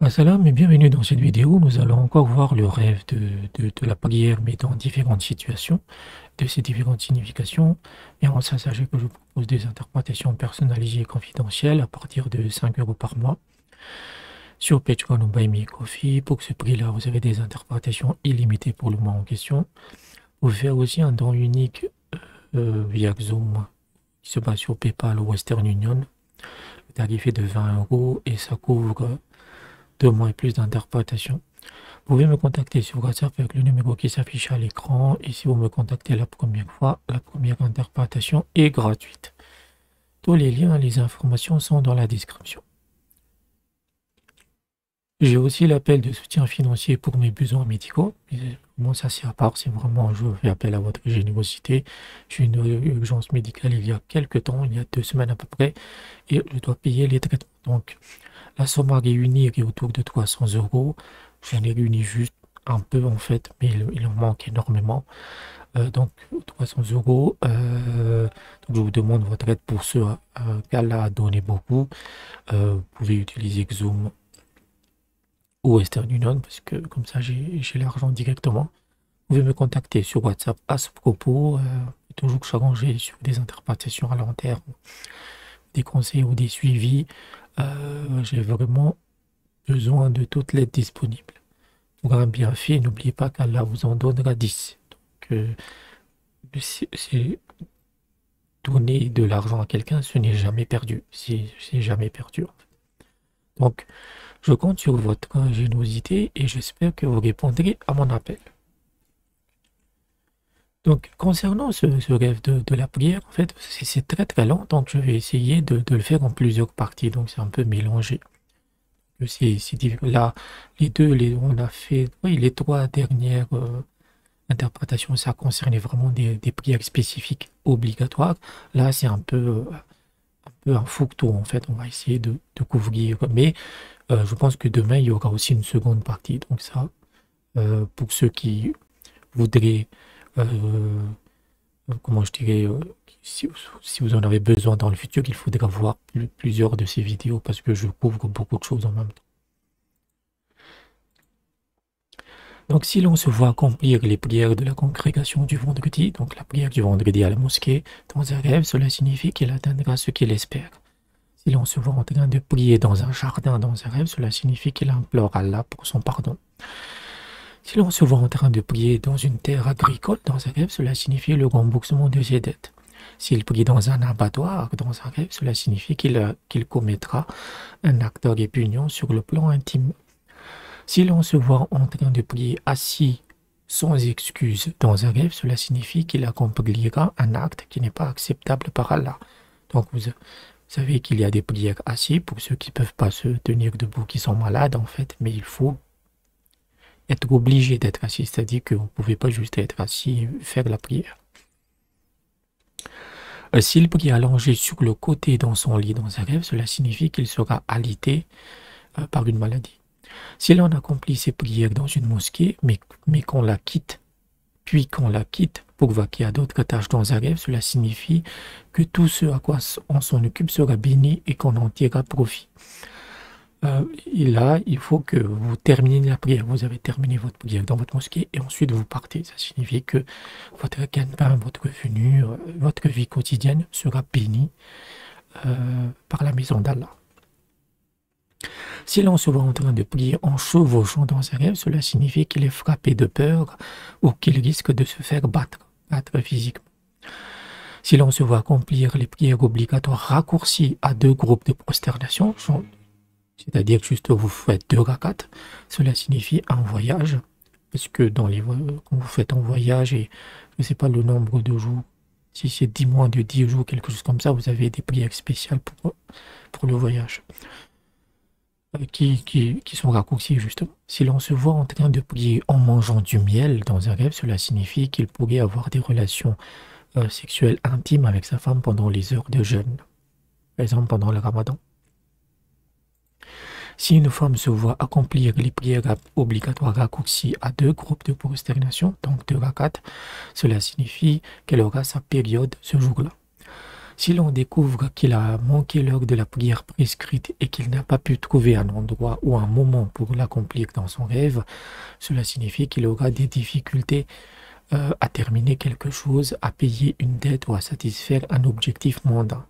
Salam et bienvenue dans cette vidéo. Nous allons encore voir le rêve de la prière, mais dans différentes situations, de ses différentes significations. Et en ça, sachez que je propose des interprétations personnalisées et confidentielles à partir de 5 euros par mois sur Patreon ou Buy Me Coffee. Pour ce prix-là, vous avez des interprétations illimitées pour le mois en question. Vous pouvez faire aussi un don unique via Zoom qui se base sur PayPal ou Western Union. Le tarif est de 20 euros et ça couvre 2 mois et plus d'interprétation. Vous pouvez me contacter sur WhatsApp avec le numéro qui s'affiche à l'écran. Et si vous me contactez la première fois, la première interprétation est gratuite. Tous les liens et les informations sont dans la description. J'ai aussi l'appel de soutien financier pour mes besoins médicaux. Moi, ça c'est à part, c'est vraiment, je fais appel à votre générosité. J'ai une urgence médicale il y a quelques temps, il y a 2 semaines à peu près, et je dois payer les traitements. Donc, la somme à réunir est autour de 300 euros. J'en ai réuni juste un peu en fait, mais il en manque énormément. Donc 300 euros. Donc je vous demande votre aide pour ce cas-là a donné beaucoup. Vous pouvez utiliser Xoom ou Western Union parce que comme ça j'ai l'argent directement. Vous pouvez me contacter sur WhatsApp à ce propos. Toujours s'arranger sur des interprétations à long terme, des conseils ou des suivis. J'ai vraiment besoin de toute l'aide disponible. Pour un bienfait, n'oubliez pas qu'Allah vous en donnera 10. Donc, c'est donner de l'argent à quelqu'un, ce n'est jamais perdu. C'est jamais perdu, en fait. Donc, je compte sur votre ingéniosité et j'espère que vous répondrez à mon appel. Donc, concernant ce rêve de la prière, en fait, c'est très très lent, donc je vais essayer de le faire en plusieurs parties, donc c'est un peu mélangé. Là, on a fait, oui, les 3 dernières interprétations, ça concernait vraiment des prières spécifiques obligatoires. Là, c'est un peu un fourre-tout, en fait, on va essayer de couvrir, mais je pense que demain, il y aura aussi une seconde partie, donc ça, pour ceux qui voudraient, euh, comment je dirais, si vous en avez besoin dans le futur, il faudra voir plusieurs de ces vidéos parce que je couvre beaucoup de choses en même temps. Donc, si l'on se voit accomplir les prières de la congrégation du vendredi, donc la prière du vendredi à la mosquée, dans un rêve, cela signifie qu'il atteindra ce qu'il espère. Si l'on se voit en train de prier dans un jardin dans un rêve, cela signifie qu'il implore Allah pour son pardon. Si l'on se voit en train de prier dans une terre agricole dans un rêve, cela signifie le remboursement de ses dettes. S'il prie dans un abattoir dans un rêve, cela signifie qu'il commettra un acte répugnant sur le plan intime. Si l'on se voit en train de prier assis sans excuse dans un rêve, cela signifie qu'il accomplira un acte qui n'est pas acceptable par Allah. Donc vous savez qu'il y a des prières assis pour ceux qui ne peuvent pas se tenir debout, qui sont malades en fait, mais il faut être obligé d'être assis, c'est-à-dire que vous ne pouvez pas juste être assis et faire la prière. S'il prie allongé sur le côté dans son lit dans un rêve, cela signifie qu'il sera alité par une maladie. Si l'on accomplit ses prières dans une mosquée, mais qu'on la quitte, puis qu'on la quitte pour vaquer à d'autres tâches dans un rêve, cela signifie que tout ce à quoi on s'en occupe sera béni et qu'on en tirera profit. Et là, il faut que vous terminiez la prière. Vous avez terminé votre prière dans votre mosquée et ensuite vous partez. Ça signifie que votre gagne-pain, votre revenu, votre vie quotidienne sera bénie par la maison d'Allah. Si l'on se voit en train de prier en chevauchant dans un rêve, cela signifie qu'il est frappé de peur ou qu'il risque de se faire battre physiquement. Si l'on se voit accomplir les prières obligatoires raccourcies à 2 groupes de prosternation, c'est-à-dire juste vous faites 2 rakats, cela signifie un voyage, parce que quand vous faites un voyage et je ne sais pas le nombre de jours, si c'est 10 mois de 10 jours, quelque chose comme ça, vous avez des prières spéciales pour le voyage. Qui sont raccourcis justement. Si l'on se voit en train de prier en mangeant du miel dans un rêve, cela signifie qu'il pourrait avoir des relations sexuelles intimes avec sa femme pendant les heures de jeûne, par exemple pendant le ramadan. Si une femme se voit accomplir les prières obligatoires raccourcies à 2 groupes de prosternation, donc 2 rakats, cela signifie qu'elle aura sa période ce jour-là. Si l'on découvre qu'il a manqué l'heure de la prière prescrite et qu'il n'a pas pu trouver un endroit ou un moment pour l'accomplir dans son rêve, cela signifie qu'il aura des difficultés à terminer quelque chose, à payer une dette ou à satisfaire un objectif mondain.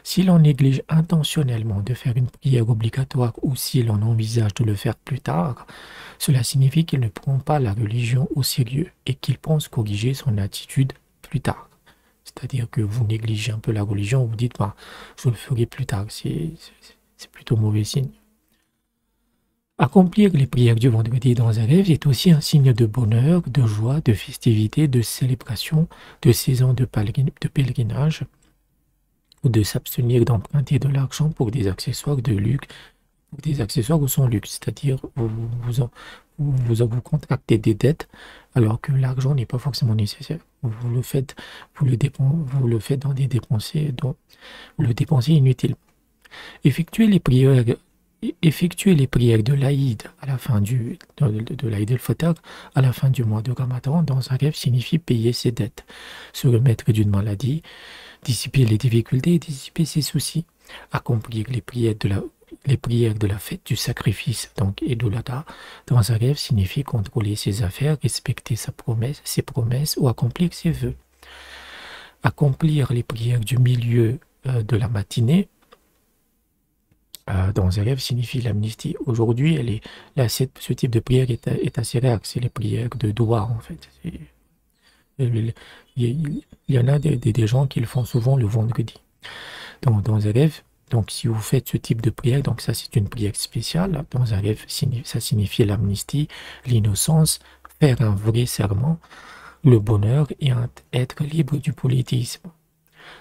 Si l'on néglige intentionnellement de faire une prière obligatoire ou si l'on envisage de le faire plus tard, cela signifie qu'il ne prend pas la religion au sérieux et qu'il pense corriger son attitude plus tard. C'est-à-dire que vous négligez un peu la religion, vous dites, bah, je le ferai plus tard. C'est plutôt mauvais signe. Accomplir les prières du vendredi dans un rêve est aussi un signe de bonheur, de joie, de festivité, de célébration, de saison de pèlerinage, ou de s'abstenir d'emprunter de l'argent pour des accessoires de luxe, pour des accessoires ou sans luxe, c'est-à-dire vous contractez des dettes alors que l'argent n'est pas forcément nécessaire. Vous le faites dans des dépensés, vous le dépensez inutilement. Effectuer les prières de l'Aïd à la fin de l'Aïd el-Fitr à la fin du mois de Ramadan dans un rêve signifie payer ses dettes, se remettre d'une maladie, dissiper les difficultés et dissiper ses soucis, accomplir les prières de la fête du sacrifice, donc Eid-ul-Adha, dans un rêve signifie contrôler ses affaires, respecter ses promesses ou accomplir ses vœux. Accomplir les prières du milieu de la matinée dans un rêve signifie l'amnistie. Aujourd'hui, ce type de prière est assez rare, c'est les prières de doigts en fait. Il y en a des gens qui le font souvent le vendredi. Dans un rêve, donc si vous faites ce type de prière, donc ça c'est une prière spéciale, dans un rêve, ça signifie l'amnistie, l'innocence, faire un vrai serment, le bonheur et être libre du politisme.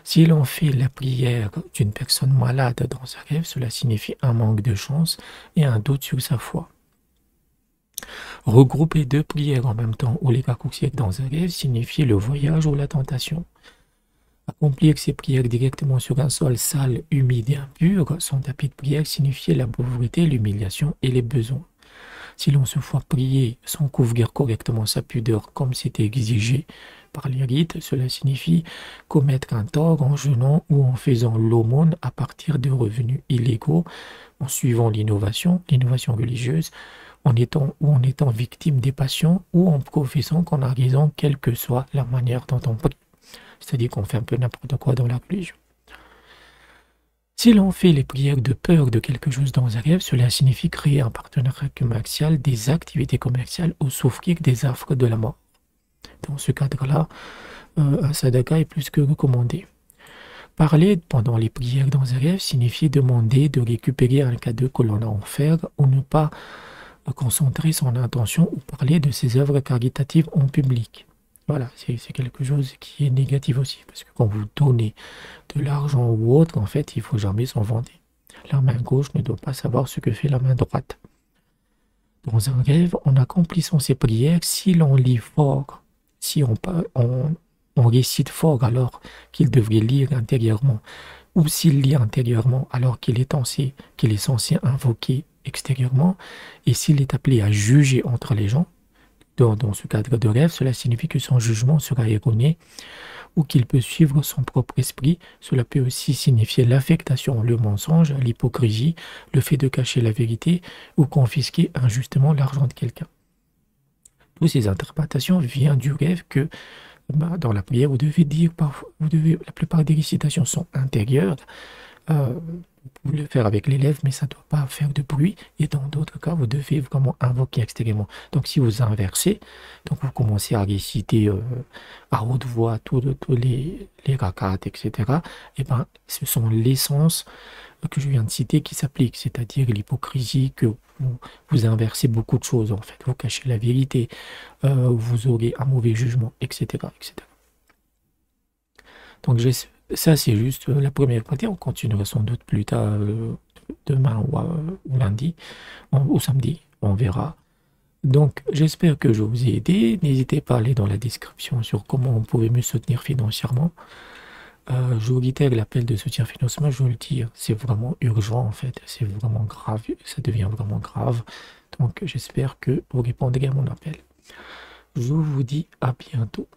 Si l'on fait la prière d'une personne malade dans un rêve, cela signifie un manque de chance et un doute sur sa foi. Regrouper deux prières en même temps ou les raccourcir dans un rêve signifie le voyage ou la tentation. Accomplir ces prières directement sur un sol sale, humide et impur, son tapis de prière signifie la pauvreté, l'humiliation et les besoins. Si l'on se fait prier sans couvrir correctement sa pudeur comme c'était exigé par les rites, cela signifie commettre un tort en jeûnant ou en faisant l'aumône à partir de revenus illégaux, en suivant l'innovation religieuse, en étant victime des passions ou en professant qu'on a raison quelle que soit la manière dont on prie. C'est-à-dire qu'on fait un peu n'importe quoi dans la religion. Si l'on fait les prières de peur de quelque chose dans un rêve, cela signifie créer un partenariat commercial, des activités commerciales ou souffrir des affres de la mort. Dans ce cadre-là, un sadaka est plus que recommandé. Parler pendant les prières dans un rêve signifie demander de récupérer un cadeau que l'on a offert ou ne pas concentrer son intention ou parler de ses œuvres caritatives en public. Voilà, c'est quelque chose qui est négatif aussi, parce que quand vous donnez de l'argent ou autre, en fait, il ne faut jamais s'en vanter. La main gauche ne doit pas savoir ce que fait la main droite. Dans un rêve, en accomplissant ses prières, si l'on lit fort, si on récite fort alors qu'il devrait lire intérieurement, ou s'il lit intérieurement alors qu'il est censé invoquer extérieurement, et s'il est appelé à juger entre les gens, dans ce cadre de rêve, cela signifie que son jugement sera erroné ou qu'il peut suivre son propre esprit. Cela peut aussi signifier l'affectation, le mensonge, l'hypocrisie, le fait de cacher la vérité ou confisquer injustement l'argent de quelqu'un. Toutes ces interprétations viennent du rêve que dans la prière, vous devez dire, la plupart des récitations sont intérieures. Vous pouvez le faire avec les lèvres, mais ça ne doit pas faire de bruit. Et dans d'autres cas, vous devez vraiment invoquer extérieurement. Donc, si vous inversez, donc vous commencez à réciter à haute voix tous les rakats, etc. Et ben, ce sont l'essence que je viens de citer qui s'applique, c'est-à-dire l'hypocrisie, que vous inversez beaucoup de choses en fait. Vous cachez la vérité, vous aurez un mauvais jugement, etc., etc. Donc, ça, c'est juste la première partie. On continuera sans doute plus tard, demain ou lundi, ou samedi. On verra. Donc, j'espère que je vous ai aidé. N'hésitez pas à aller dans la description sur comment vous pouvez me soutenir financièrement. Je vous réitère l'appel de soutien financièrement. Je vous le dis, c'est vraiment urgent en fait. C'est vraiment grave. Ça devient vraiment grave. Donc, j'espère que vous répondrez à mon appel. Je vous dis à bientôt.